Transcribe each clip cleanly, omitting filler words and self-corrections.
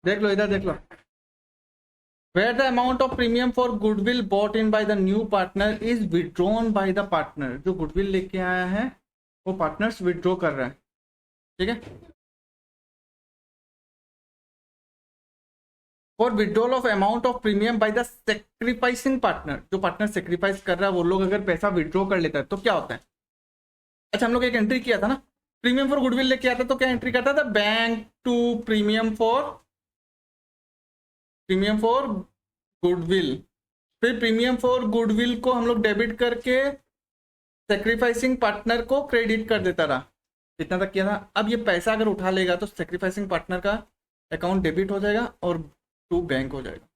देख लो, इधर देख लो। Where the amount of premium for goodwill bought in by the new partner is withdrawn by the partner। जो goodwill लेके आया है वो पार्टनर्स विड्रॉ कर रहा है, ठीक है। For withdrawal of amount of premium by the sacrificing partner, जो पार्टनर सेक्रीफाइस कर रहा है वो लोग अगर पैसा विड्रॉ कर लेता है तो क्या होता है। अच्छा, हम लोग एक एंट्री किया था ना, प्रीमियम फॉर गुडविल लेके आता तो क्या एंट्री करता था, bank to premium for goodwill. फिर प्रीमियम फॉर गुडविल को हम लोग डेबिट करके सेक्रीफाइसिंग पार्टनर को क्रेडिट कर देता रहा, इतना तक किया था। अब ये पैसा अगर उठा लेगा तो सेक्रीफाइसिंग पार्टनर का अकाउंट डेबिट हो जाएगा और टू बैंक हो जाएगा।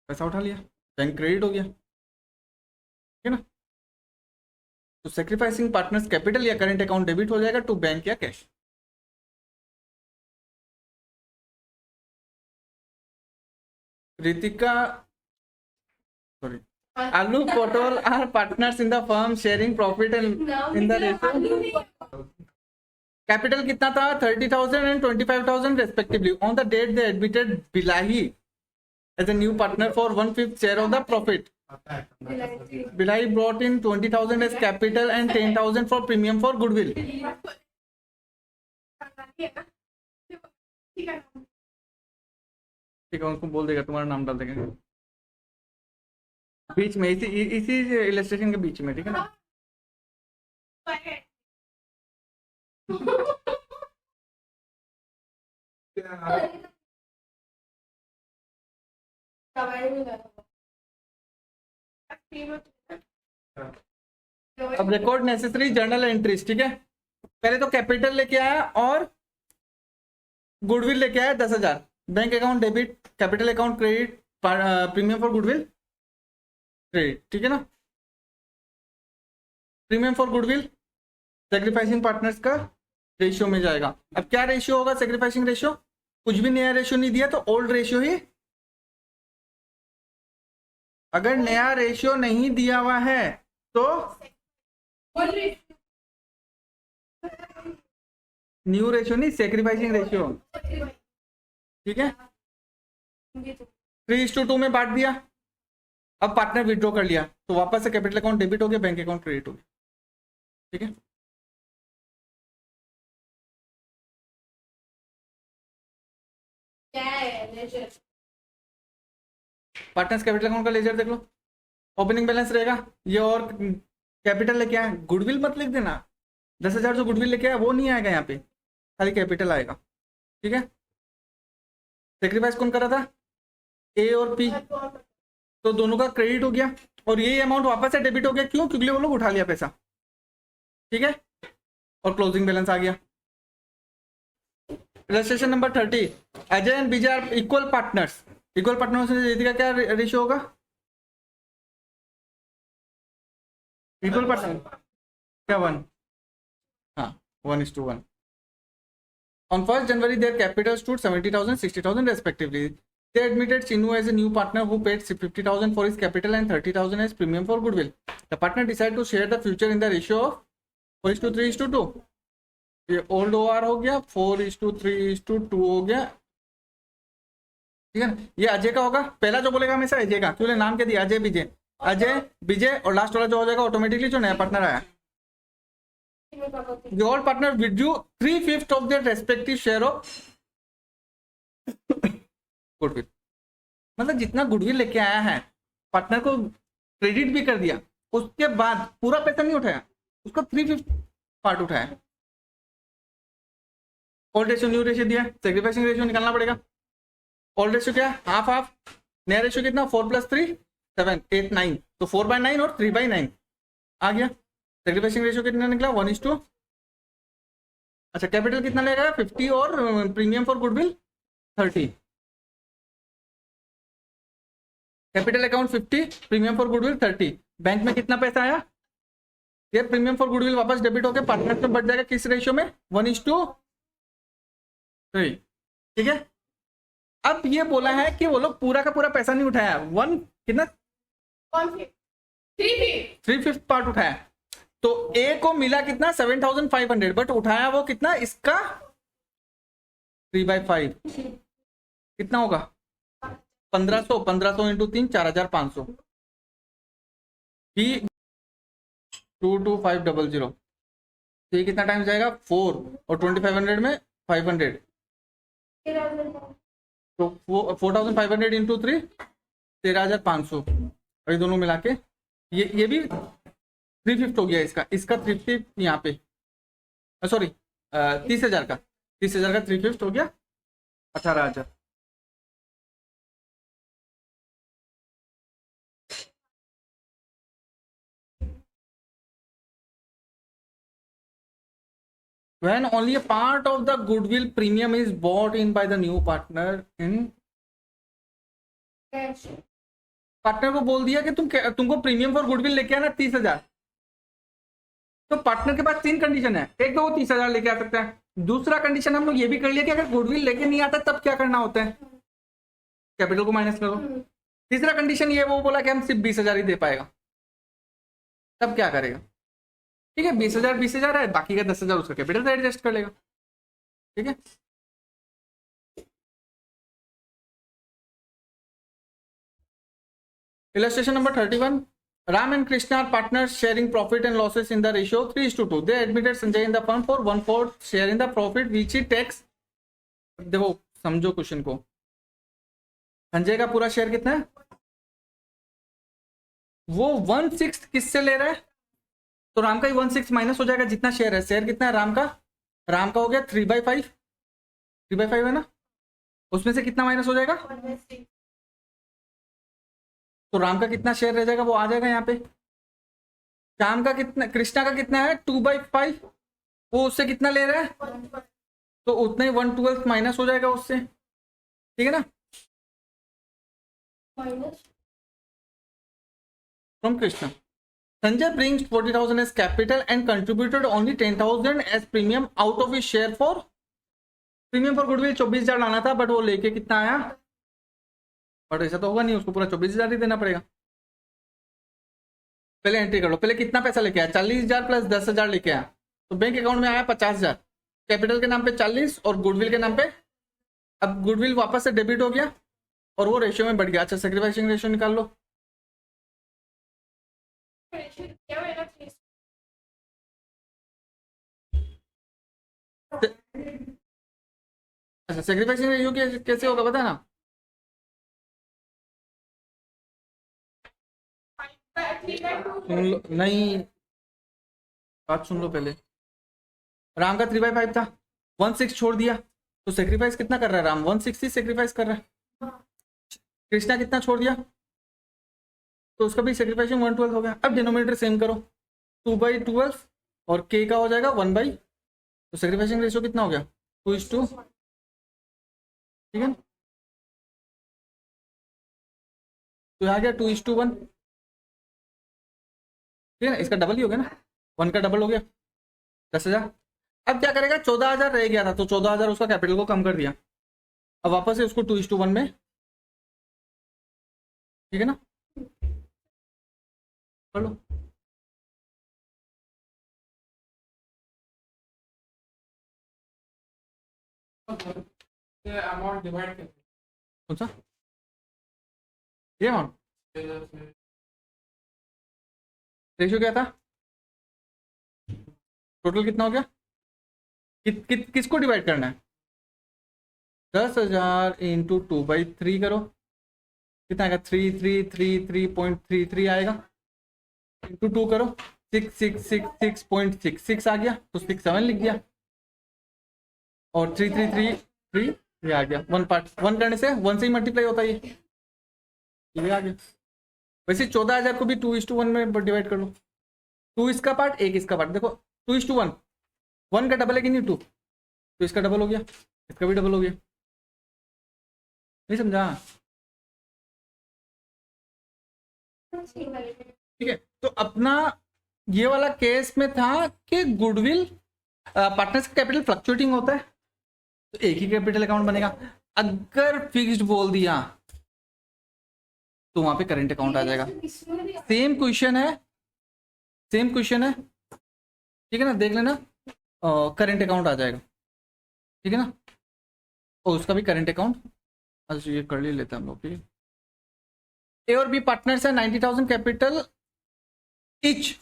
पैसा उठा लिया, बैंक क्रेडिट हो गया, ठीक है ना। तो सेक्रीफाइसिंग पार्टनर्स कैपिटल या करंट अकाउंट डेबिट हो जाएगा टू बैंक या cash. Ritika, sorry, Alu Potol are partners in the firm sharing profit and in the ratio. Capital कितना था, 30,000 and 25,000 respectively. On the date they admitted Bilahi as a new partner for 1/5 share of the profit. Bilahi brought in 20,000 as capital and 10,000 for premium for goodwill. ठीक है, उनको बोल देगा तुम्हारा नाम डाल देंगे बीच में, इसी इलस्ट्रेशन के बीच में, ठीक है ना। अब रिकॉर्ड नेसेसरी जर्नल एंट्रीज, ठीक है। पहले तो कैपिटल लेके आया और गुडविल लेके आया 10,000, bank account debit, capital account credit, premium for goodwill credit, ठीक है ना। Premium for goodwill sacrificing partners का रेशियो में जाएगा। अब क्या रेशियो होगा, सेक्रीफाइसिंग रेशियो, कुछ भी नया रेशियो नहीं दिया तो ओल्ड रेशियो ही। अगर नया रेशियो नहीं दिया हुआ है तो न्यू रेशियो नहीं, सेक्रीफाइसिंग रेशियो, ठीक है। 3:2 में बांट दिया। अब पार्टनर विड्रॉ कर लिया तो वापस से कैपिटल अकाउंट डेबिट हो गया, बैंक अकाउंट क्रेडिट हो गया, ठीक है। पार्टनर्स कैपिटल अकाउंट का लेजर देख लो, ओपनिंग बैलेंस रहेगा ये, और कैपिटल लेके आया, गुडविल मत लिख देना, 10,000 जो गुडविल लेके आया वो नहीं आएगा यहाँ पे, खाली कैपिटल आएगा, ठीक है। सेक्रीफाइस कौन कर रहा था, ए और पी, तो दोनों का क्रेडिट हो गया और ये अमाउंट वापस से डेबिट हो गया, क्यों, क्योंकि वो लोग उठा लिया पैसा, ठीक है। और क्लोजिंग बैलेंस आ गया। Registration number 30, Ajay and Vijay are equal partners. Equal partners में रितिका क्या रेशियो होगा, इक्वल पार्टनर क्या 1, हाँ 1:1। On 1st January, their capital stood 70,000, 60,000 respectively. They admitted Chinu as a new partner who paid 50,000 for his capital and 30,000 as premium for goodwill. The partner decided to share the future in the ratio of 4:3:2. ये old OR हो गया, 4:3:2 हो गया, ठीक है ना। ये अजय का होगा, पहला जो बोलेगा हमेशा अजय का, क्योंकि नाम क्या दिया, अजय विजय, अजय विजय, और लास्ट वाला जो हो जाएगा ऑटोमेटिकली जो नया पार्टनर आया। The all partners withdrew 3/5 of their respective share of goodwill. मतलब जितना गुडविल लेके आया है पार्टनर को क्रेडिट भी कर दिया, उसके बाद पूरा पैसा नहीं उठाया, उसका 3/5 पार्ट उठाया। ओल्ड रेशियो न्यू रेशियो दिया, सेक्रीफाइसिंग रेशियो निकालना पड़ेगा। ओल्ड रेशियो क्या, हाफ हाफ, नया रेशियो कितना, 4 + 3 7 8 9, तो 4/9 और 3/9 आ गया। सेक्रीफाइसिंग रेशियो कितना निकला, 1:2। अच्छा, कैपिटल कितना लेगा, 50 और premium for goodwill 30। Capital account 50, premium for goodwill 30। Bank में कितना पैसा आया, ये प्रीमियम फॉर गुडविल वापस डेबिट होकर पार्टनर में बढ़ जाएगा, किस रेशियो में, 1:3, ठीक है। अब ये बोला है कि वो लोग पूरा का पूरा पैसा नहीं उठाया, 1 कितना 3/5 पार्ट उठाया, तो ए को मिला कितना 7,500, बट उठाया वो कितना, इसका 3/5 कितना होगा? 1500 इंटू 3 4500 बी 22500। तो ये कितना टाइम जाएगा? 4 और 2500 में 500 तो 4500 इंटू 3 13,500 और ये दोनों मिला के ये भी 350 हो गया। इसका 350 यहाँ पे सॉरी 30,000 का 350 हो गया 18,000। When only a part of the goodwill premium is bought in by the new partner in partner को बोल दिया कि तुमको प्रीमियम फॉर गुडविल लेके आना 30,000। तो पार्टनर के पास 3 कंडीशन है। एक तो वो 30,000 लेके आ सकता है। दूसरा कंडीशन हम लोग ये भी कर लिया कि अगर गुडविल लेके नहीं आता तब क्या करना होता है? कैपिटल को माइनस करो। तीसरा कंडीशन ये वो बोला कि हम सिर्फ 20,000 ही दे पाएगा, तब क्या करेगा? ठीक है 20,000 है, बाकी का 10,000 उसका कैपिटल से एडजस्ट कर लेगा। ठीक है illustration number 31 Ram and Krishna are partners sharing profit and losses in the ratio 3:2. They admitted Sanjay in the firm for 1/4 share in the profit which he takes। देखो समझो क्वेश्चन को, संजय का पूरा शेयर कितना है? वो 1/6 किससे ले रहा है? तो राम का ही 1/6 माइनस हो जाएगा जितना शेयर है। शेयर कितना है राम का? राम का हो गया 3/5 है ना, उसमें से कितना माइनस हो जाएगा? तो राम का कितना शेयर रह जाएगा वो आ जाएगा यहाँ पे। श्याम का कितना, कृष्णा का कितना है? 2/5, वो उससे कितना ले रहा है? तो उतना ही 1/12 माइनस हो जाएगा उससे। ठीक है ना, from Krishna. Sanjay brings 40,000 as capital and contributed only 10,000 as premium out of his share for premium for goodwill 24,000 लाना था, बट वो लेके कितना आया? बट ऐसा तो होगा नहीं, उसको पूरा 24,000 ही देना पड़ेगा। पहले एंट्री कर लो, पहले कितना पैसा लेके आया? 40,000 प्लस 10,000 लेके आया, तो बैंक अकाउंट में आया 50,000। कैपिटल के नाम पे 40 और गुडविल के नाम पे, अब गुडविल वापस से डेबिट हो गया और वो रेशियो में बढ़ गया। अच्छा सेक्रीफाइसिंग रेशियो निकाल लो। अच्छा सेक्रीफाइसिंग रेशियो कैसे होगा पता है ना? सुन लो, नहीं बात सुन लो पहले। राम का 3/5 था, 1/6 छोड़ दिया, तो सेक्रीफाइस कितना कर रहा है राम? 1/6 ही सेक्रीफाइस कर रहा है। कृष्णा कितना छोड़ दिया? तो उसका भी सेक्रीफाइसिंग 1/12 हो गया। अब डिनोमिनेटर सेम करो, 2/12 और के का हो जाएगा 1/, तो सेक्रीफाइसिंग रेशियो कितना हो गया? 2:2। ठीक है, तो आ गया 2:1। ठीक है ना, इसका डबल ही हो गया ना, 1 का डबल हो गया 10,000। अब क्या करेगा? 14,000 रह गया था, तो 14,000 उसका कैपिटल को कम कर दिया। अब वापस से उसको 2:1 में, ठीक है ना, कर लो। अमाउंट डिवाइड कर, कौन सा ये अमाउंट? रेशियो क्या था? टोटल कितना हो गया? किसको डिवाइड करना है? 10,000 इंटू 2/3 करो, कितना आएगा? 333.33 आएगा। इंटू 2 करो, 666.66 आ गया, तो 67 लिख दिया। और 333 ये आ गया। 1 पार्ट 1 करने से 1 से ही मल्टीप्लाई होता है, ये आ गया। वैसे 14,000 को भी 2:1 में डिवाइड कर लो। 2 इसका पार्ट, 1 इसका पार्ट। देखो 2:1, 1 का डबल है कि नहीं 2, तो इसका डबल हो गया, इसका भी डबल हो गया। नहीं समझा? ठीक है, तो अपना ये वाला केस में था कि गुडविल पार्टनर्स का कैपिटल फ्लक्चुएटिंग होता है, तो एक ही कैपिटल अकाउंट बनेगा। अगर फिक्स्ड बोल दिया तो वहां पे करंट अकाउंट आ जाएगा। सेम क्वेश्चन है, सेम क्वेश्चन है, ठीक है ना, देख लेना, करंट अकाउंट आ जाएगा। ठीक है ना, और उसका भी करेंट अकाउंट, अच्छा ये कर ही लेते हैं हम लोग, ठीक है। ए और बी पार्टनर्स है, 90,000 कैपिटल इच,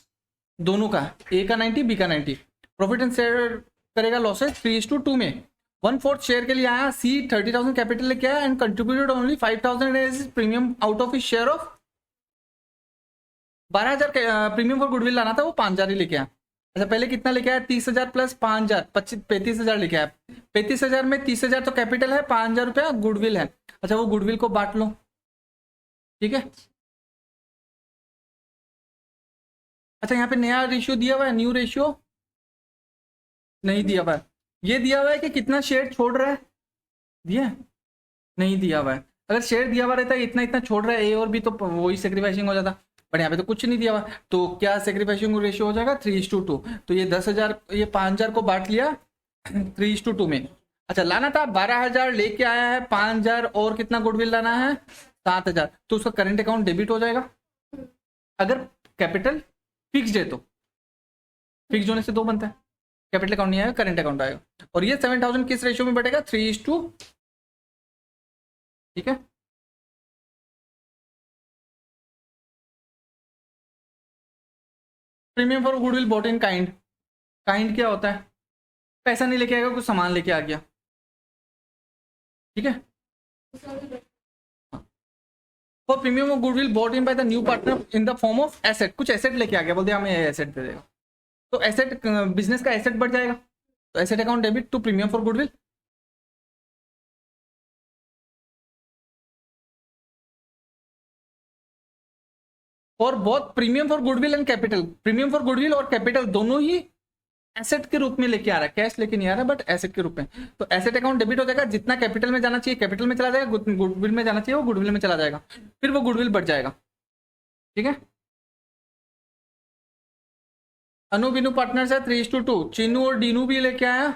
दोनों का, ए का 90 बी का 90। प्रॉफिट एंड शेयर करेगा लॉसेस 3:2 में। 1/4 शेयर के लिए आया, सी 30,000 कैपिटल लेके आया and contributed only 5,000 as premium out of his share of 12,000 premium for goodwill लाना था, वो 5,000 ही लेके आया। अच्छा पहले कितना लेके आया, 30,000 प्लस 5,000, 35,000 लेके आया। 35,000 में 30,000 तो कैपिटल है, 5,000 रुपया गुडविल है। अच्छा वो गुडविल को बांट लो, ठीक है। अच्छा यहाँ पे नया रेशियो दिया हुआ है, न्यू रेशियो नहीं दिया हुआ है। ये दिया हुआ है कि कितना शेयर छोड़ रहा है, दिया नहीं दिया हुआ है। अगर शेयर दिया हुआ रहता है इतना इतना छोड़ रहा है ए और बी, तो वही सेक्रीफाइसिंग हो जाता, बट यहाँ पे तो कुछ नहीं दिया हुआ। तो क्या सेक्रीफाइसिंग रेशियो हो जाएगा, 3:2। तो ये 10,000, ये 5,000 को बांट लिया 3:2 में। अच्छा लाना था 12,000 लेके आया है, 5,000 और कितना गुडविल लाना है 7,000, तो उसका करंट अकाउंट डेबिट हो जाएगा। अगर कैपिटल फिक्स्ड है तो, फिक्स्ड होने से 2 बनता है, कैपिटल अकाउंट नहीं आएगा, करंट अकाउंट आएगा। और ये 7,000 किस रेशियो में बटेगा, 3:2, ठीक है। Premium for goodwill bought in kind, kind क्या होता है, पैसा नहीं लेके आएगा, कुछ सामान लेके आ गया, ठीक है। For premium of goodwill bought in by the new partner in the form of asset, कुछ एसेट लेके आ गया, बोल दिया हमें एसेट दे देगा, तो एसेट बिजनेस का एसेट बढ़ जाएगा, तो asset account debit to premium for goodwill. और बहुत premium for goodwill and capital, premium for goodwill और कैपिटल दोनों ही एसेट के रूप में लेके आ रहा है, कैश लेके नहीं आ रहा है, बट एसेट के रूप में। तो एसेट अकाउंट डेबिट हो जाएगा, जितना कैपिटल में जाना चाहिए कैपिटल में चला जाएगा, गुडविल में जाना चाहिए वो गुडविल में चला जाएगा, फिर वो गुडविल बढ़ जाएगा, ठीक है। अनु बिनू पार्टनर्स है, 3:2। चीनू और डीनू भी लेके आया,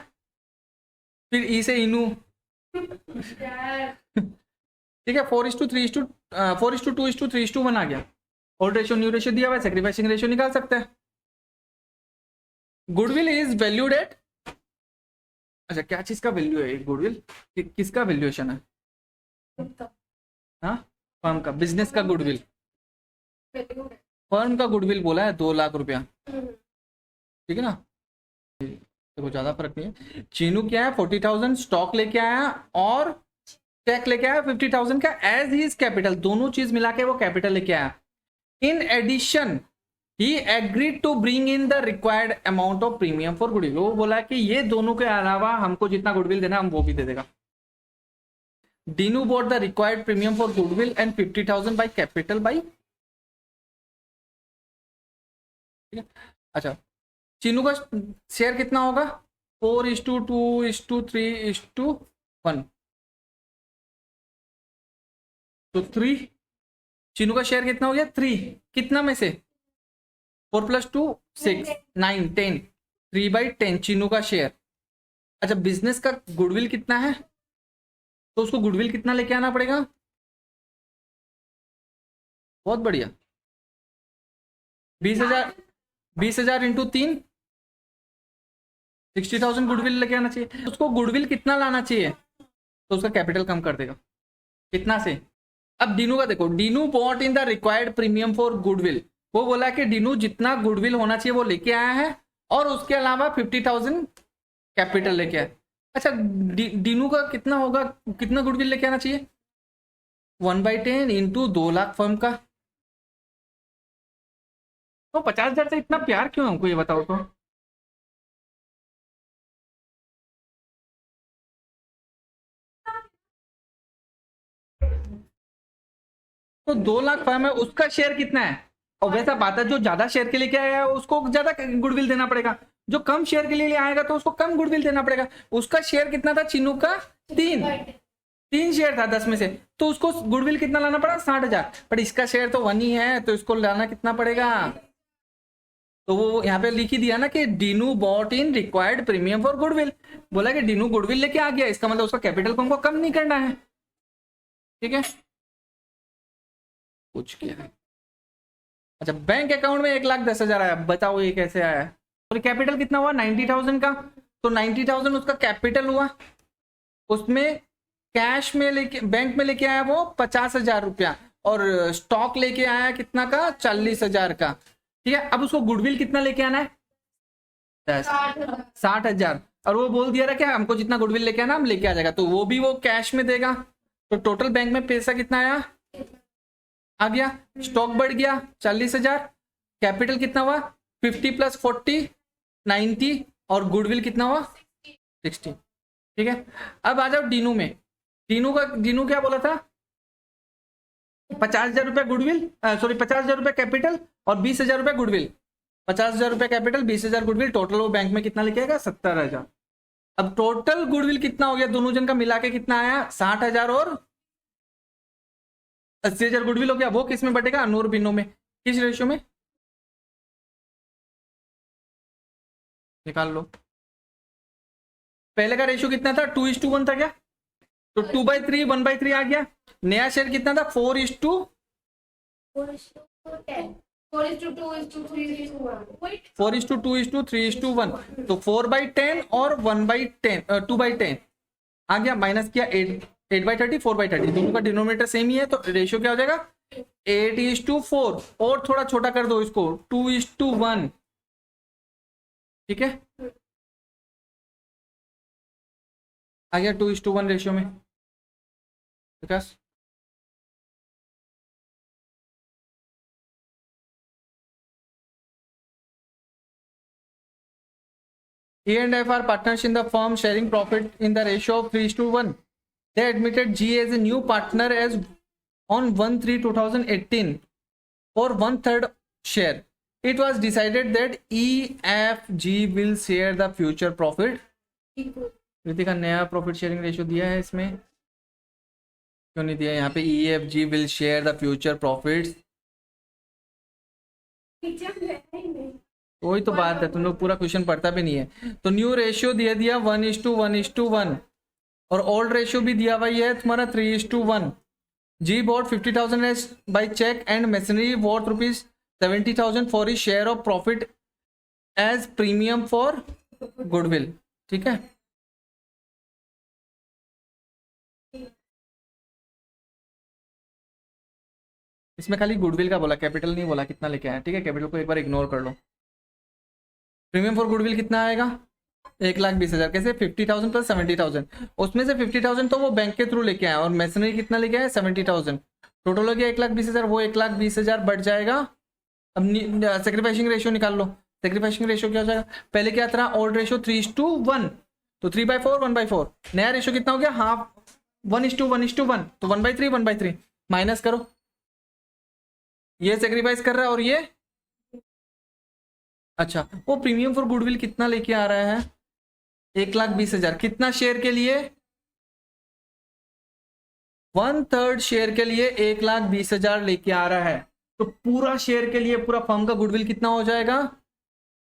फिर ई से इनू, ठीक है। 4:2 आ गया। ओल्ड रेशियो न्यू रेशियो दिया हुआ है, सेक्रीफाइसिंग रेशियो निकाल सकते हैं। गुडविल इज वैल्यूड एट, अच्छा क्या चीज का वैल्यू है गुडविल, किसका वैल्यूएशन है, हाँ फर्म का, बिजनेस का गुडविल, फर्म का गुडविल बोला है 2 लाख रुपया, ठीक है ना, तो ज्यादा फर्क नहीं है। चीनू क्या है, 40,000 स्टॉक लेके आया और चेक लेके आया 50,000 का एज हिज कैपिटल, दोनों चीज मिला के वो कैपिटल लेके आया। In addition he agreed to bring in the required amount of premium for goodwill, वो बोला कि ये दोनों के अलावा हमको जितना गुडविल देना हम वो भी दे देगा। Dinu brought the required premium for goodwill and 50,000 by capital by, ठीक है। अच्छा चीनू का शेयर कितना होगा, 4:2:3:1, तो 3, चीनू का शेयर कितना हो गया 3, कितना में से 4 + 2 6 9 10, 3/10 चीनू का शेयर। अच्छा बिजनेस का गुडविल कितना है, तो उसको गुडविल कितना लेके आना पड़ेगा, बहुत बढ़िया, 20,000 इंटू 3, 60,000 गुडविल लेके आना चाहिए। उसको गुडविल कितना लाना चाहिए, तो उसका कैपिटल कम कर देगा, कितना से। अब डीनू का देखो, Dinu brought in the required premium for goodwill, वो बोला कि डीनू जितना गुडविल होना चाहिए वो लेके आया है और उसके अलावा 50,000 कैपिटल लेके आया। अच्छा डीनू का कितना होगा, कितना गुडविल लेके आना चाहिए, 1/10 इंटू 2 लाख फर्म का, तो 50,000 से इतना प्यार क्यों हमको ये बताओ तो 2 लाख फर्म है, उसका शेयर कितना है, और वैसा बात है जो ज्यादा शेयर के लिए क्या है उसको ज्यादा गुडविल देना पड़ेगा, जो कम शेयर के लिए आएगा तो उसको कम गुडविल देना पड़ेगा। उसका शेयर कितना था चीनू का, 3 शेयर था 10 में से, तो उसको गुडविल कितना लाना पड़ा 60,000, बट इसका शेयर तो 1 ही है, तो इसको लाना कितना पड़ेगा, तो वो यहाँ पे लिख ही दिया ना कि Dinu brought in required premium for goodwill, बोला कि डीनू गुडविल लेके आ गया, इसका मतलब उसका कैपिटल को हमको कम नहीं करना है, ठीक है। कुछ क्या है। अच्छा बैंक अकाउंट में 1,10,000 आया, बताओ ये कैसे आया, और कैपिटल कितना हुआ 90,000 का, तो 90,000 उसका कैपिटल हुआ, उसमें कैश में लेके बैंक में लेके आया वो 50,000 रुपया और स्टॉक लेके आया कितना का 40,000 का, ठीक है। अब उसको गुडविल कितना लेके आना है 60,000 और वो बोल दिया रहा क्या हमको जितना गुडविल लेके आना हम लेके आ जाएगा, तो वो भी वो कैश में देगा। तो टोटल बैंक में पैसा कितना आया आ गया, स्टॉक बढ़ गया 40,000, कैपिटल कितना हुआ 50 + 40 90 और गुडविल कितना हुआ 60, ठीक है। अब आ जाओ डीनू में, डीनू क्या बोला था 50,000 रुपया गुडविल, सॉरी 50,000 रुपया कैपिटल और 20,000 रुपया गुडविल, 50,000 रुपया कैपिटल 20,000 गुडविल, टोटल वो बैंक में कितना लेके आएगा 70,000। अब टोटल गुडविल कितना हो गया दोनों जन का मिला के कितना आया 60,000 और 80,000 गुडविल हो गया। वो किस में बटेगा अनूर बिनो में, किस रेशियो में निकाल लो। पहले का रेशियो कितना था 2:1 था क्या, तो 2/3 1/3 आ गया। नया शेयर कितना था 4:2 3:1, तो 4/10 और 1/10 2/10 आ गया, माइनस किया 8/30 4/30, दोनों का डिनोमिनेटर सेम ही है, तो रेशियो क्या हो जाएगा 8:4 और थोड़ा छोटा कर दो इसको 2:1, ठीक है आ गया 2:1 रेशियो में। विकास E&F are partners in the firm sharing profit in the ratio of 3:1. They admitted G as a new partner as on 1/3/2018 for 1/3 share. It was decided that EFG will share the future profit. Kritika नया profit sharing ratio दिया है इसमें, क्यों नहीं दिया यहाँ पे EFG will share the future profits. वही तो बात है, तुम लोग पूरा क्वेश्चन पढ़ता भी नहीं है। तो न्यू रेशियो दे दिया 1:1:1 और ओल्ड रेशियो भी दिया हुआ है तुम्हारा 3:1। G brought 50,000 by cheque and machinery worth ₹70,000 for his share of profit as premium for goodwill, ठीक है। इसमें खाली गुडविल का बोला, कैपिटल नहीं बोला कितना लेके आया, ठीक है। कैपिटल को एक बार इग्नोर कर लो। प्रीमियम फॉर गुडविल कितना आएगा 1,20,000, कैसे 50,000 + 70,000, उसमें से 50,000 तो वो बैंक के थ्रू लेके आया और मशीनरी कितना लेके आया 70,000, टोटल हो गया 1,20,000, वो 1,20,000 बढ़ जाएगा। अब सेक्रीफाइसिंग रेशियो निकाल लो, सेक्रीफाइसिंग रेशियो क्या हो जाएगा, पहले क्या था ओल्ड रेशियो 3:1, तो 3/4 1/4, नया रेशियो कितना हो गया हाफ 1:1:1, तो 1/3 1/3 माइनस करो, ये सेक्रीफाइस कर रहा है और ये अच्छा। वो प्रीमियम फॉर गुडविल कितना लेके आ रहा है 1,20,000, कितना शेयर के लिए 1/3 शेयर के लिए 1,20,000 लेके आ रहा है, तो पूरा शेयर के लिए पूरा फर्म का गुडविल कितना हो जाएगा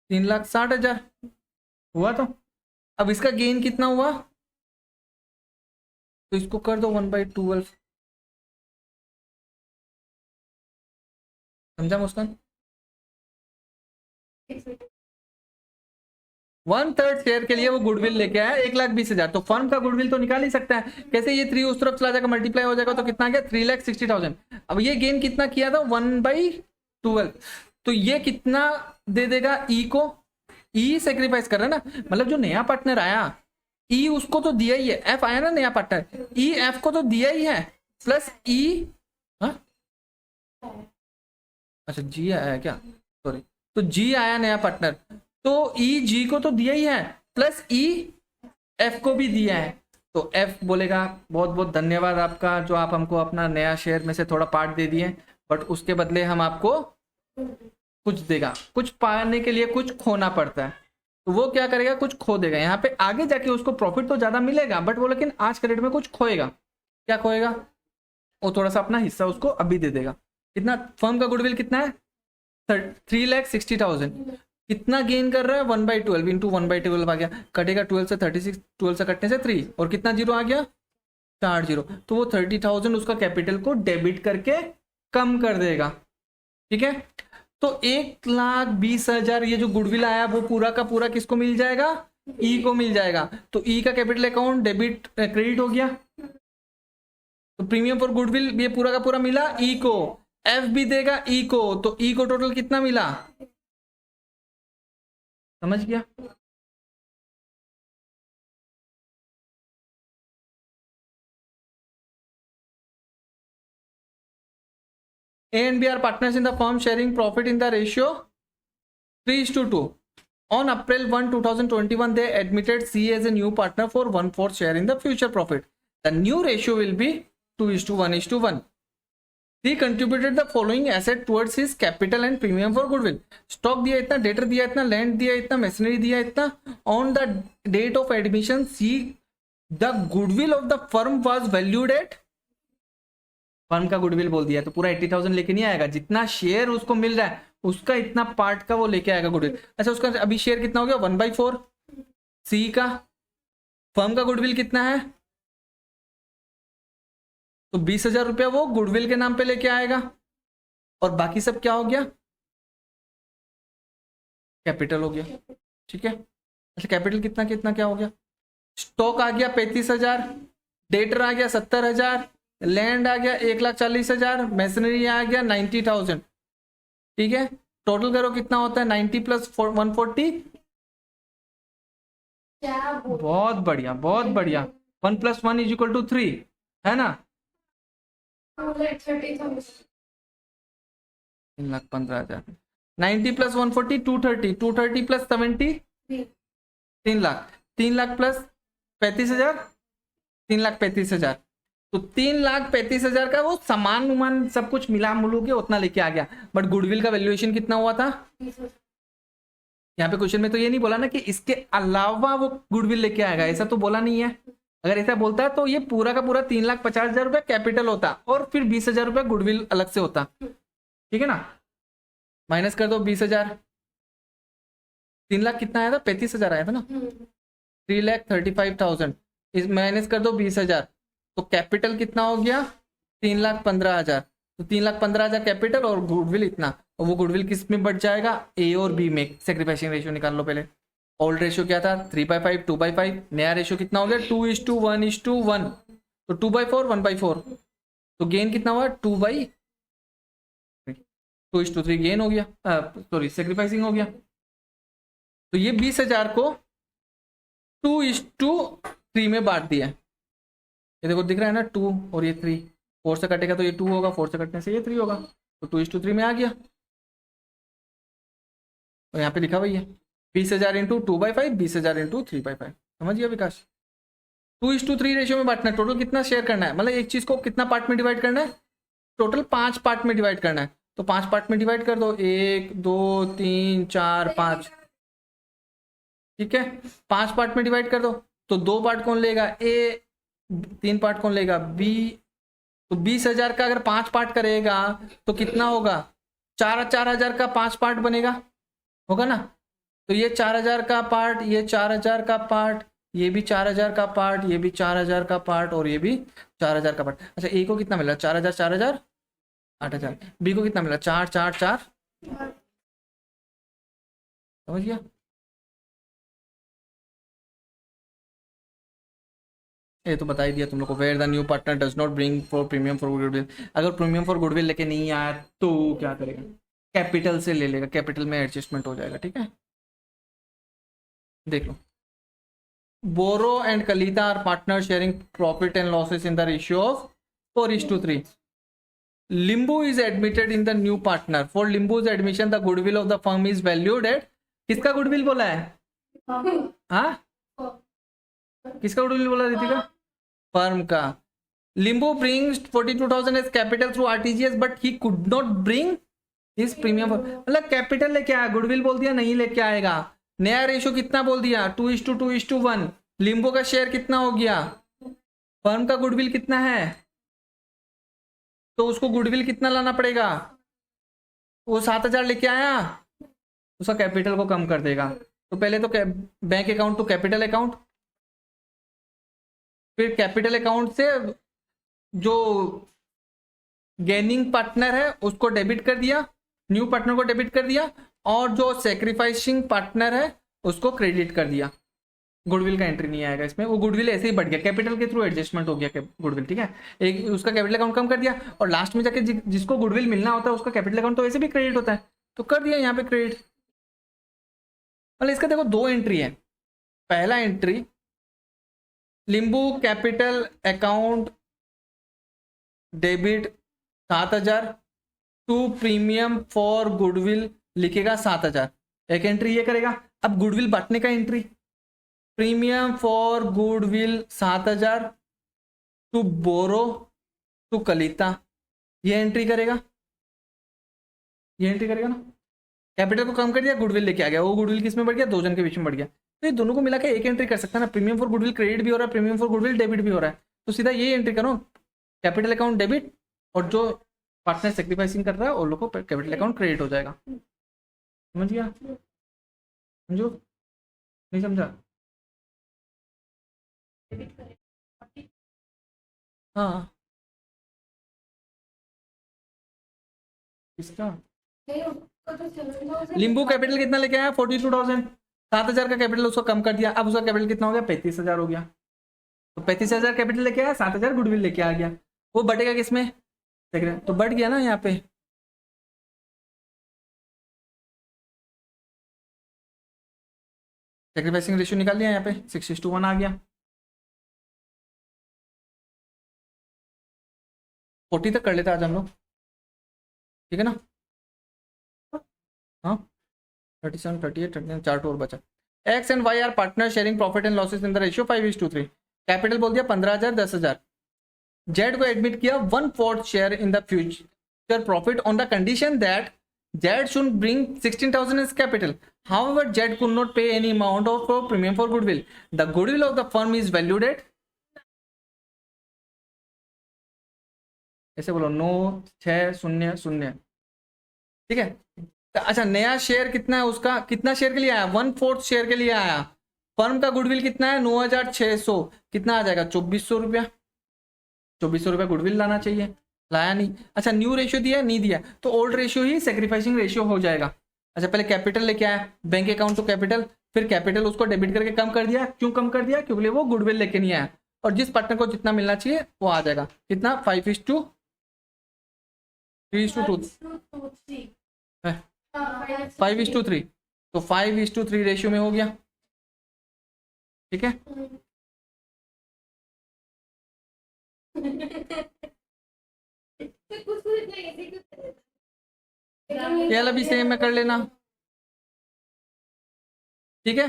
3,60,000 हुआ। तो अब इसका गेन कितना हुआ, तो इसको कर दो 1/12, समझा मुस्कान। 1/3 शेयर के लिए वो गुडविल लेके आया 1,20,000, तो फर्म का गुडविल तो निकाल ही सकता है, कैसे ये 3 उस तरफ चला जाएगा मल्टीप्लाई हो जाएगा, तो कितना आ गया 3,60,000। अब ये गेन कितना किया था 1/12, तो ये कितना दे देगा ई को, ई सेक्रीफाइस कर रहा है ना, मतलब जो नया पार्टनर आया ई उसको तो दिया ही है, एफ आया ना नया पार्टनर, ई एफ को तो दिया ही है प्लस ई, अच्छा जी आया है क्या, सॉरी, तो जी आया नया पार्टनर, तो ई जी को तो दिया ही है प्लस ई एफ को भी दिया है, तो एफ बोलेगा बहुत बहुत धन्यवाद आपका जो आप हमको अपना नया शेयर में से थोड़ा पार्ट दे दिए, बट उसके बदले हम आपको कुछ देगा, कुछ पाने के लिए कुछ खोना पड़ता है, तो वो क्या करेगा कुछ खो देगा, यहाँ पे आगे जाके उसको प्रॉफिट तो ज्यादा मिलेगा बट वो लेकिन आज के रेट में कुछ खोएगा, क्या खोएगा, वो थोड़ा सा अपना हिस्सा उसको अभी दे देगा। कितना फर्म का गुडविल कितना है 3,60,000, कितना गेन कर रहा है 1/12 इंटू 1/12 आ गया, कटेगा 12 से 36, 12 से कटने से 3 और कितना जीरो आ गया 4 जीरो, तो वो 30,000 उसका कैपिटल को डेबिट करके कम कर देगा, ठीक है। तो 1,20,000 ये जो गुडविल आया वो पूरा का पूरा किसको मिल जाएगा ई को मिल जाएगा, तो ई का कैपिटल अकाउंट डेबिट क्रेडिट हो गया, तो प्रीमियम फॉर गुडविल ये पूरा का पूरा मिला ई को, एफ भी देगा ई को, तो ई को टोटल कितना मिला, समझ गया। A and B are partners in the firm sharing profit in the ratio 3:2. On April 1, 2021, they admitted C as a new partner for 1/4 share in the future profit. The new ratio will be 2:1:1. He contributed the following asset towards his capital and premium for goodwill. Stock दिया इतना, debtor दिया इतना, land दिया इतना, machinery दिया इतना. On the date of admission, C the goodwill of the firm was valued at, firm का goodwill बोल दिया तो पूरा 80,000 लेके नहीं आएगा, जितना शेयर उसको मिल रहा है उसका इतना पार्ट का वो लेके आएगा गुडविल। अच्छा उसका अभी शेयर कितना हो गया 1/4, सी का फर्म का गुडविल कितना है, तो 20,000 रुपया वो गुडविल के नाम पे लेके आएगा, और बाकी सब क्या हो गया, कैपिटल हो गया, ठीक है। अच्छा कैपिटल कितना कितना क्या हो गया, स्टॉक आ गया 35,000, डेटर आ गया 70,000, लैंड आ गया 1,40,000, मशीनरी आ गया 90,000, ठीक है। टोटल करो कितना होता है 90 + 140, बहुत बढ़िया बहुत बढ़िया, 1 + 1 = 3 है ना, 3,15,000, 90 + 140 230, 230 + 70 3 लाख, 3 लाख + 35,000 3,35,000, तो 3,35,000 का वो सामान उमान सब कुछ मिला मुलू के उतना लेके आ गया। बट गुडविल का वैल्यूएशन कितना हुआ था, यहाँ पे क्वेश्चन में तो ये नहीं बोला ना कि इसके अलावा वो गुडविल लेके आएगा, ऐसा तो बोला नहीं है। अगर ऐसा बोलता है तो ये पूरा का पूरा 3,50,000 रुपया कैपिटल होता और फिर 20,000 रुपया गुडविल अलग से होता, ठीक है ना। माइनस कर दो 20,000, 3 लाख कितना आया था, 35,000 आया था ना, 3,35,000 इस माइनस कर दो 20,000, तो कैपिटल कितना हो गया 3,15,000, तो 3,15,000 कैपिटल और गुडविल इतना, और वो गुडविल किस में बढ़ जाएगा, ए और बी में। सेक्रीफाइसिंग रेशियो निकाल लो पहले, ओल्ड रेशियो क्या था 3/5 2/5, नया रेशियो कितना हो गया 2:1:1, तो 2/4 1/4, तो गेन कितना हुआ 2/3 गेन हो गया, सॉरी सेक्रीफाइसिंग हो गया। तो ये 20,000 को 2:3 में बांट दिया, ये देखो दिख रहा है ना 2 और ये 3, 4 से कटेगा तो ये 2 होगा, 4 से कटने से ये 3 होगा, तो 2:3 में आ गया। और यहाँ पे लिखा हुआ है 20,000 × 2/5, 20,000 × 3/5, समझ गया विकास। 2:3 रेशियो में बांटना है, टोटल कितना शेयर करना है, मतलब एक चीज को कितना पार्ट में डिवाइड करना है, टोटल 5 पार्ट में डिवाइड करना है, तो 5 पार्ट में डिवाइड कर दो, 1 2 3 4 5, ठीक है। 5 पार्ट में डिवाइड कर दो, तो 2 पार्ट कौन लेगा ए, 3 पार्ट कौन लेगा बी, तो 20,000 का अगर 5 पार्ट करेगा तो कितना होगा 4,000 का 5 पार्ट बनेगा, होगा ना। तो ये 4,000 का पार्ट, ये 4,000 का पार्ट, ये भी 4,000 का पार्ट, ये भी 4,000 का पार्ट, और ये भी 4,000 का पार्ट। अच्छा ए को कितना मिला 4,000 4,000 8,000, बी को कितना मिला 4 4 4, समझ गया। ये तो बता ही दिया तुम लोग को, where the new partner does not bring for premium for goodwill, अगर प्रीमियम फॉर गुडविल लेके नहीं आया तो क्या करेगा, कैपिटल से ले लेगा, कैपिटल में एडजस्टमेंट हो जाएगा, ठीक है। देख लो, Boro and Kalita are partner sharing profit and losses in the ratio of 4:3। Limbu is admitted in the new partner, for Limbu's admission the goodwill of the firm is valued at, किसका गुडविल बोला है, हाँ किसका गुडविल बोला रितिका, फर्म का। Limbu brings 42,000 as capital through RTGS but he could not bring his premium, मतलब capital लेके आया, गुडविल बोल दिया नहीं लेके आएगा। नया रेशियो कितना बोल दिया 2:2:1, लिम्बो का शेयर कितना हो गया, फर्म का गुडविल कितना है, तो उसको गुडविल कितना लाना पड़ेगा, वो 7,000 लेके आया, उसका कैपिटल को कम कर देगा। तो पहले तो bank account to capital account, फिर कैपिटल अकाउंट से जो गेनिंग पार्टनर है उसको डेबिट कर दिया, न्यू पार्टनर को डेबिट कर दिया, और जो सेक्रीफाइसिंग पार्टनर है उसको क्रेडिट कर दिया। गुडविल का एंट्री नहीं आएगा इसमें, वो गुडविल ऐसे ही बढ़ गया, कैपिटल के थ्रू एडजस्टमेंट हो गया गुडविल, ठीक है। एक उसका कैपिटल अकाउंट कम कर दिया, और लास्ट में जाके जिसको गुडविल मिलना होता है उसका कैपिटल अकाउंट तो वैसे भी क्रेडिट होता है, तो कर दिया यहाँ पे क्रेडिट। मतलब इसका देखो दो एंट्री है। पहला entry Limbu capital account debit 7,000 to premium for goodwill लिखेगा 7,000, एक एंट्री ये करेगा। अब गुडविल बांटने का entry, premium for goodwill 7,000 to Boro to Kalita, ये एंट्री करेगा, ये एंट्री करेगा ना। कैपिटल को कम कर दिया, गुडविल लेके आ गया, वो गुडविल किस में बढ़ गया, दो जन के बीच में बढ़ गया, तो ये दोनों को मिला के एक एंट्री कर सकता है ना। प्रीमियम फॉर गुडविल क्रेडिट भी हो रहा है, प्रीमियम फॉर गुडविल डेबिट भी हो रहा है, तो सीधा ये एंट्री करो, कैपिटल अकाउंट डेबिट, और जो पार्टनर सेक्रीफाइसिंग कर रहा है उन लोग को कैपिटल अकाउंट क्रेडिट हो जाएगा। समझ गया? समझो, नहीं समझा? हाँ, इसका लिंबू कैपिटल कितना लेके आया, 42,000, 7,000 का कैपिटल उसको कम कर दिया, अब उसका कैपिटल कितना हो गया, 35,000 हो गया। तो 35,000 कैपिटल लेके आया, 7,000 गुडविल लेके आ गया, वो बढ़ेगा किसमें, देख रहे हैं, तो बढ़ गया ना यहाँ पे। सेक्रीफाइसिंग रेशियो निकाल लिया यहाँ पे, 6:1 आ गया, 40 तक कर लेते आज हम लोग, ठीक है ना। हाँ, 37, 38, 39, 4 और बचा। X and Y are partner sharing profit and losses in the ratio 5:3। Capital बोल दिया 15,000, 10,000। जेड को एडमिट किया 1/4 share in the future profit on the condition that Z should bring 16,000 as capital. However, Z could not pay any amount of premium for goodwill. The goodwill of the firm is valued at, ऐसे बोलो 9,600, ठीक है। अच्छा, नया share कितना है उसका, कितना शेयर के लिए आया, 1/4 शेयर के लिए आया। फर्म का गुडविल कितना है, 9,600, कितना आ जाएगा, 2,400 रुपया, 2,400 रुपया गुडविल लाना चाहिए, लाया नहीं। अच्छा, न्यू रेशियो दिया, नहीं दिया, तो ओल्ड रेशियो ही सेक्रीफाइसिंग रेशियो हो जाएगा। अच्छा, पहले कैपिटल लेके आया, बैंक अकाउंट टू कैपिटल, फिर कैपिटल उसको डेबिट करके कम कर दिया, क्यों कम कर दिया, क्योंकि वो गुडविल लेके नहीं आया, और जिस पार्टनर को जितना मिलना चाहिए वो आ जाएगा, कितना, 5:3:2, 5:3, तो 5:3 रेशियो में हो गया, ठीक है। ये वाला भी सेम है, कर लेना, ठीक है।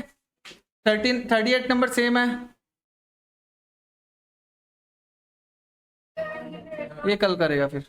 38 नंबर सेम है, ये कल करेगा फिर।